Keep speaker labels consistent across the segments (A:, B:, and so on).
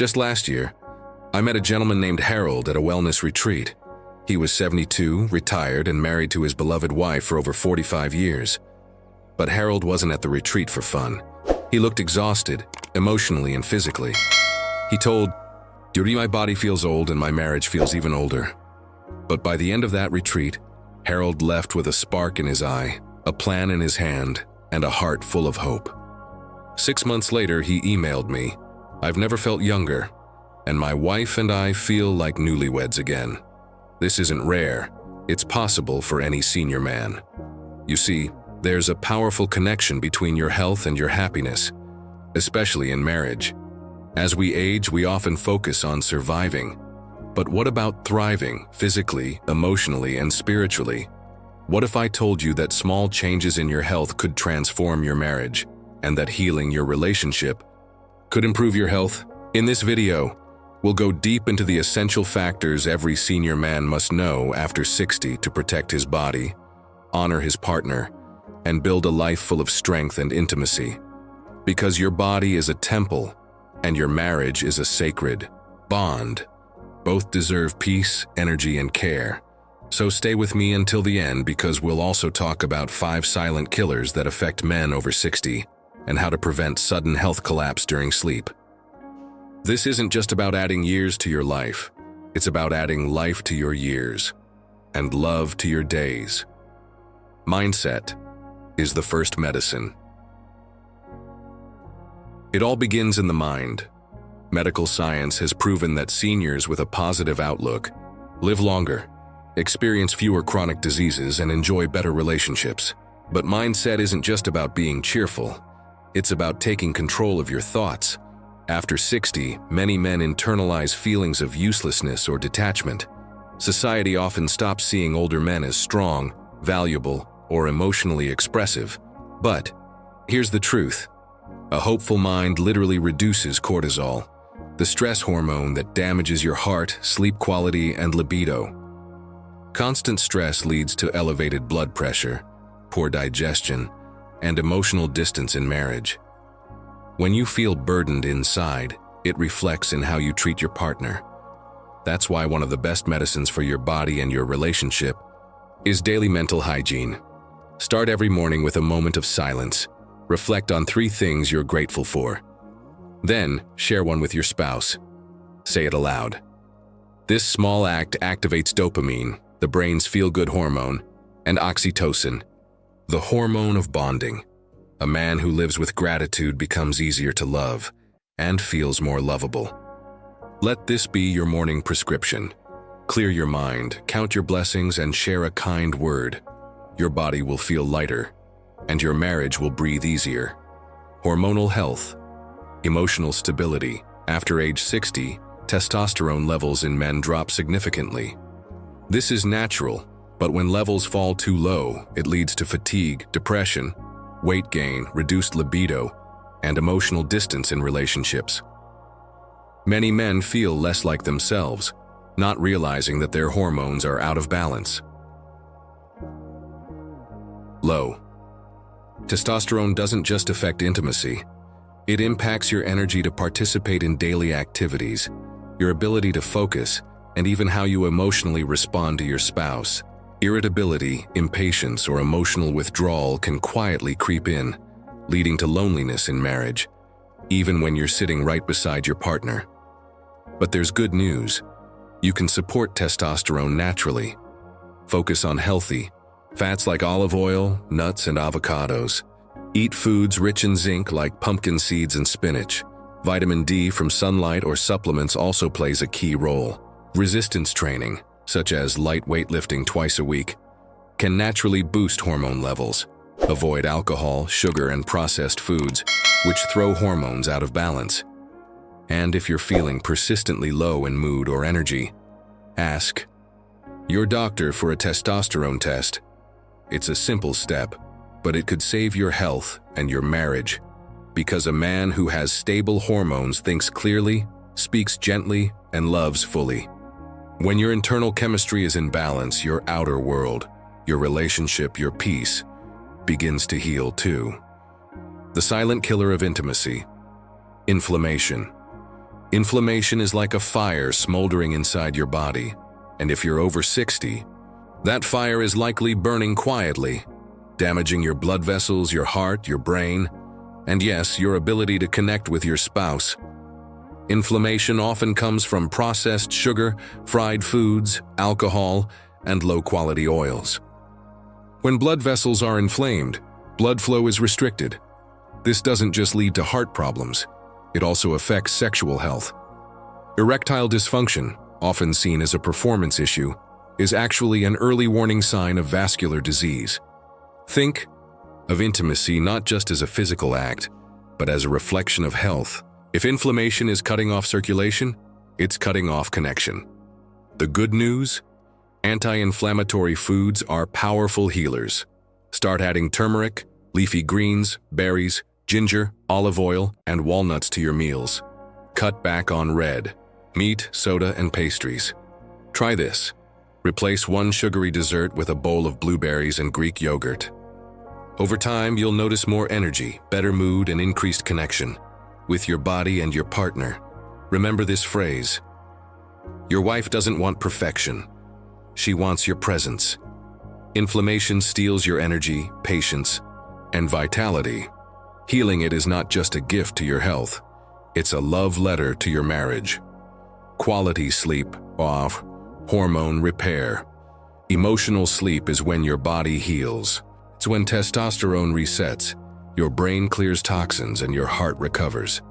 A: Just last year, I met a gentleman named Harold at a wellness retreat. He was 72, retired, and married to his beloved wife for over 45 years. But Harold wasn't at the retreat for fun. He looked exhausted, emotionally and physically. He told, "Dude, my body feels old and my marriage feels even older." But by the end of that retreat, Harold left with a spark in his eye, a plan in his hand, and a heart full of hope. 6 months later, he emailed me, "I've never felt younger, and my wife and I feel like newlyweds again." This isn't rare. It's possible for any senior man. You see, there's a powerful connection between your health and your happiness, especially in marriage. As we age, we often focus on surviving. But what about thriving physically, emotionally, and spiritually? What if I told you that small changes in your health could transform your marriage, and that healing your relationship could improve your health? In this video, we'll go deep into the essential factors every senior man must know after 60 to protect his body, honor his partner, and build a life full of strength and intimacy. Because your body is a temple, and your marriage is a sacred bond. Both deserve peace, energy, and care. So stay with me until the end, because we'll also talk about 5 silent killers that affect men over 60 and how to prevent sudden health collapse during sleep. This isn't just about adding years to your life. It's about adding life to your years and love to your days. Mindset is the first medicine. It all begins in the mind. Medical science has proven that seniors with a positive outlook live longer, experience fewer chronic diseases, and enjoy better relationships. But mindset isn't just about being cheerful. It's about taking control of your thoughts. After 60, many men internalize feelings of uselessness or detachment. Society often stops seeing older men as strong, valuable, or emotionally expressive. But here's the truth. A hopeful mind literally reduces cortisol, the stress hormone that damages your heart, sleep quality, and libido. Constant stress leads to elevated blood pressure, poor digestion, and emotional distance in marriage. When you feel burdened inside, it reflects in how you treat your partner. That's why one of the best medicines for your body and your relationship is daily mental hygiene. Start every morning with a moment of silence. Reflect on 3 things you're grateful for. Then, share one with your spouse. Say it aloud. This small act activates dopamine, the brain's feel-good hormone, and oxytocin, the hormone of bonding. A man who lives with gratitude becomes easier to love and feels more lovable. Let this be your morning prescription. Clear your mind, count your blessings, and share a kind word. Your body will feel lighter, and your marriage will breathe easier. Hormonal health. Emotional stability. After age 60, testosterone levels in men drop significantly. This is natural, but when levels fall too low, it leads to fatigue, depression, weight gain, reduced libido, and emotional distance in relationships. Many men feel less like themselves, not realizing that their hormones are out of balance. Low. Testosterone doesn't just affect intimacy. It impacts your energy to participate in daily activities, your ability to focus, and even how you emotionally respond to your spouse. Irritability, impatience, or emotional withdrawal can quietly creep in, leading to loneliness in marriage, even when you're sitting right beside your partner. But there's good news. You can support testosterone naturally. Focus on healthy fats like olive oil, nuts, and avocados. Eat foods rich in zinc like pumpkin seeds and spinach. Vitamin D from sunlight or supplements also plays a key role. Resistance training, such as light weightlifting twice a week, can naturally boost hormone levels. Avoid alcohol, sugar, and processed foods, which throw hormones out of balance. And if you're feeling persistently low in mood or energy, ask your doctor for a testosterone test. It's a simple step, but it could save your health and your marriage, because a man who has stable hormones thinks clearly, speaks gently, and loves fully. When your internal chemistry is in balance, your outer world, your relationship, your peace, begins to heal too. The silent killer of intimacy. Inflammation. Inflammation is like a fire smoldering inside your body, and if you're over 60, that fire is likely burning quietly, damaging your blood vessels, your heart, your brain, and yes, your ability to connect with your spouse. Inflammation often comes from processed sugar, fried foods, alcohol, and low-quality oils. When blood vessels are inflamed, blood flow is restricted. This doesn't just lead to heart problems, it also affects sexual health. Erectile dysfunction, often seen as a performance issue, is actually an early warning sign of vascular disease. Think of intimacy not just as a physical act, but as a reflection of health. If inflammation is cutting off circulation, it's cutting off connection. The good news? Anti-inflammatory foods are powerful healers. Start adding turmeric, leafy greens, berries, ginger, olive oil, and walnuts to your meals. Cut back on red meat, soda, and pastries. Try this. Replace one sugary dessert with a bowl of blueberries and Greek yogurt. Over time, you'll notice more energy, better mood, and increased connection with your body and your partner. Remember this phrase: your wife doesn't want perfection. She wants your presence. Inflammation steals your energy, patience, and vitality. Healing it is not just a gift to your health. It's a love letter to your marriage. Quality sleep, off, hormone repair. Emotional sleep is when your body heals. It's when testosterone resets, your brain clears toxins, and your heart recovers.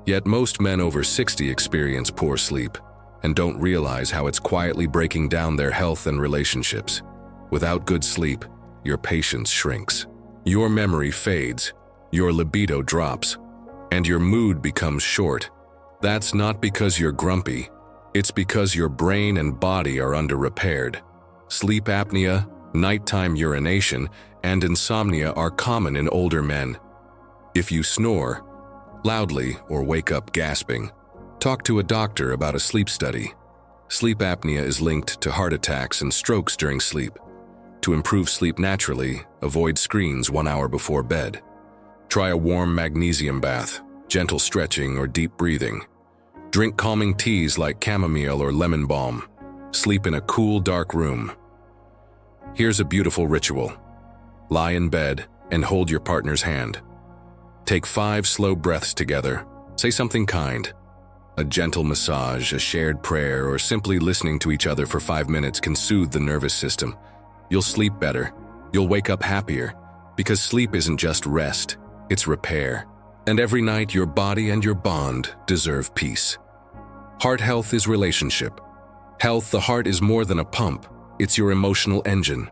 A: Yet most men over 60 experience poor sleep and don't realize how it's quietly breaking down their health and relationships. Without good sleep, your patience shrinks. Your memory fades, your libido drops, and your mood becomes short. That's not because you're grumpy. It's because your brain and body are under-repaired. Sleep apnea, nighttime urination, and insomnia are common in older men. If you snore loudly or wake up gasping, talk to a doctor about a sleep study. Sleep apnea is linked to heart attacks and strokes during sleep. To improve sleep naturally, avoid screens 1 hour before bed. Try a warm magnesium bath, gentle stretching, or deep breathing. Drink calming teas like chamomile or lemon balm. Sleep in a cool, dark room. Here's a beautiful ritual. Lie in bed and hold your partner's hand. Take 5 slow breaths together. Say something kind. A gentle massage, a shared prayer, or simply listening to each other for 5 minutes can soothe the nervous system. You'll sleep better. You'll wake up happier. Because sleep isn't just rest, it's repair. And every night, your body and your bond deserve peace. Heart health is relationship. The heart is more than a pump. It's your emotional engine.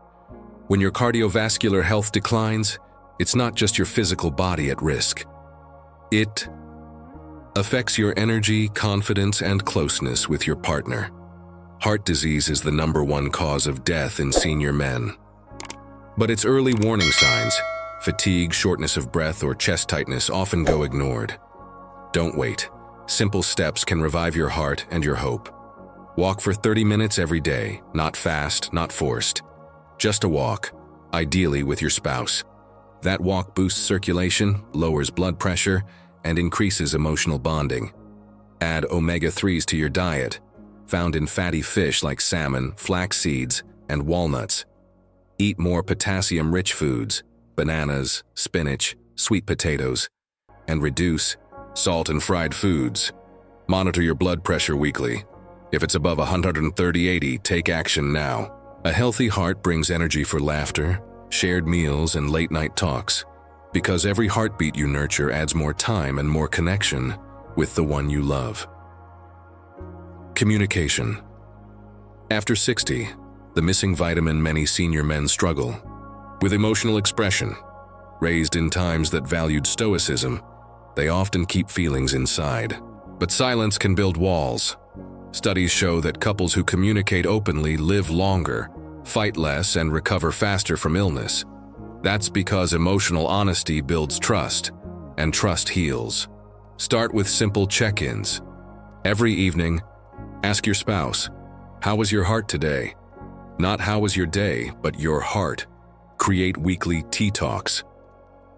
A: When your cardiovascular health declines, it's not just your physical body at risk. It affects your energy, confidence, and closeness with your partner. Heart disease is the #1 cause of death in senior men. But its early warning signs, fatigue, shortness of breath, or chest tightness, often go ignored. Don't wait. Simple steps can revive your heart and your hope. Walk for 30 minutes every day, not fast, not forced. Just a walk, ideally with your spouse. That walk boosts circulation, lowers blood pressure, and increases emotional bonding. Add omega-3s to your diet, found in fatty fish like salmon, flax seeds, and walnuts. Eat more potassium-rich foods, bananas, spinach, sweet potatoes, and reduce salt and fried foods. Monitor your blood pressure weekly. If it's above 130/80, take action now. A healthy heart brings energy for laughter, shared meals, and late-night talks. Because every heartbeat you nurture adds more time and more connection with the one you love. Communication. After 60, the missing vitamin many senior men struggle with: emotional expression. Raised in times that valued stoicism, they often keep feelings inside. But silence can build walls. Studies show that couples who communicate openly live longer, fight less, and recover faster from illness. That's because emotional honesty builds trust, and trust heals. Start with simple check-ins. Every evening, ask your spouse, "How was your heart today?" Not "How was your day," but your heart. Create weekly tea talks.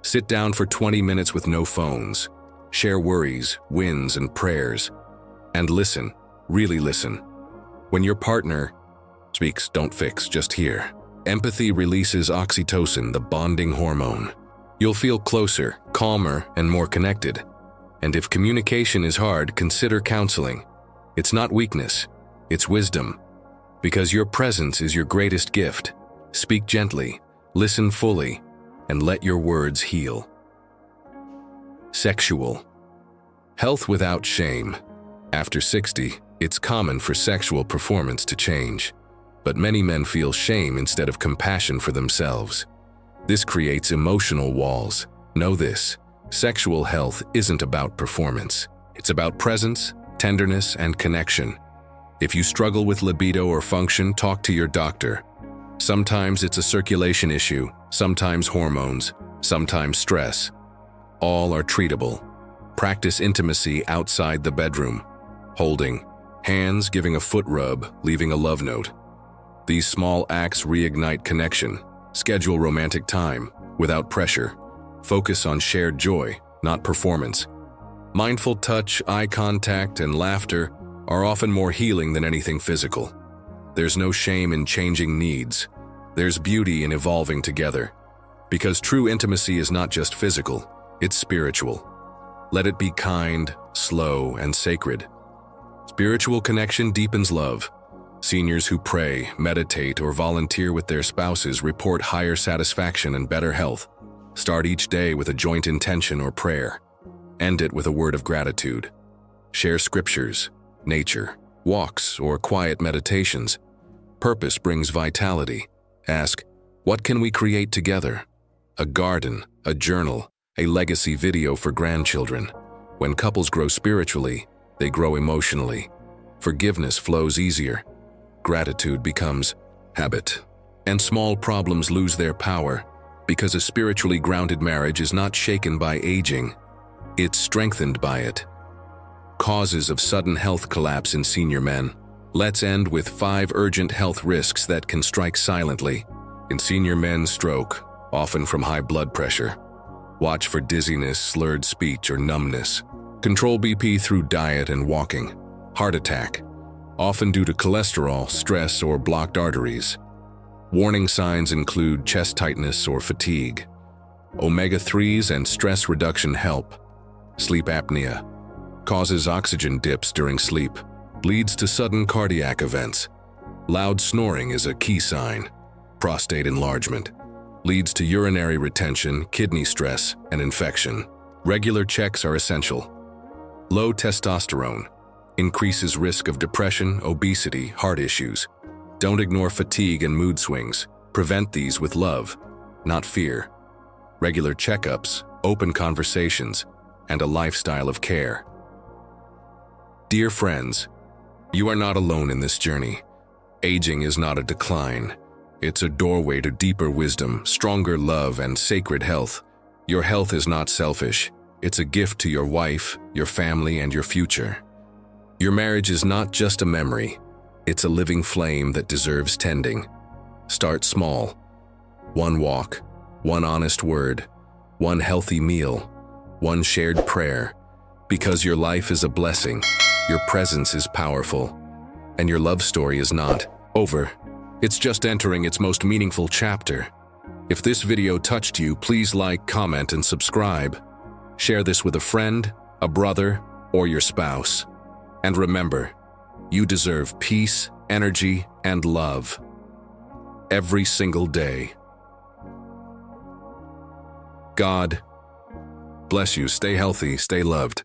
A: Sit down for 20 minutes with no phones. Share worries, wins, and prayers. And listen, really listen. When your partner speaks, don't fix, just hear. Empathy releases oxytocin, the bonding hormone. You'll feel closer, calmer, and more connected. And if communication is hard, consider counseling. It's not weakness, it's wisdom. Because your presence is your greatest gift. Speak gently, listen fully, and let your words heal. Sexual health without shame. After 60, it's common for sexual performance to change. But many men feel shame instead of compassion for themselves. This creates emotional walls. Know this: sexual health isn't about performance. It's about presence, tenderness, and connection. If you struggle with libido or function, talk to your doctor. Sometimes it's a circulation issue, sometimes hormones, sometimes stress. All are treatable. Practice intimacy outside the bedroom. Holding hands, giving a foot rub, leaving a love note. These small acts reignite connection. Schedule romantic time, without pressure. Focus on shared joy, not performance. Mindful touch, eye contact, and laughter are often more healing than anything physical. There's no shame in changing needs. There's beauty in evolving together. Because true intimacy is not just physical, it's spiritual. Let it be kind, slow, and sacred. Spiritual connection deepens love. Seniors who pray, meditate, or volunteer with their spouses report higher satisfaction and better health. Start each day with a joint intention or prayer. End it with a word of gratitude. Share scriptures, nature, walks, or quiet meditations. Purpose brings vitality. Ask, what can we create together? A garden, a journal, a legacy video for grandchildren. When couples grow spiritually, they grow emotionally. Forgiveness flows easier. Gratitude becomes habit. And small problems lose their power, because a spiritually grounded marriage is not shaken by aging. It's strengthened by it. Causes of sudden health collapse in senior men. Let's end with 5 urgent health risks that can strike silently. In senior men, stroke, often from high blood pressure. Watch for dizziness, slurred speech, or numbness. Control BP through diet and walking. Heart attack, often due to cholesterol, stress, or blocked arteries. Warning signs include chest tightness or fatigue. Omega-3s and stress reduction help. Sleep apnea causes oxygen dips during sleep, leads to sudden cardiac events. Loud snoring is a key sign. Prostate enlargement leads to urinary retention, kidney stress, and infection. Regular checks are essential. Low testosterone increases risk of depression, obesity, heart issues. Don't ignore fatigue and mood swings. Prevent these with love, not fear. Regular checkups, open conversations, and a lifestyle of care. Dear friends, you are not alone in this journey. Aging is not a decline. It's a doorway to deeper wisdom, stronger love, and sacred health. Your health is not selfish. It's a gift to your wife, your family, and your future. Your marriage is not just a memory. It's a living flame that deserves tending. Start small. One walk, one honest word, one healthy meal, one shared prayer. Because your life is a blessing, your presence is powerful, and your love story is not over. It's just entering its most meaningful chapter. If this video touched you, please like, comment, and subscribe. Share this with a friend, a brother, or your spouse. And remember, you deserve peace, energy, and love every single day. God bless you. Stay healthy, stay loved.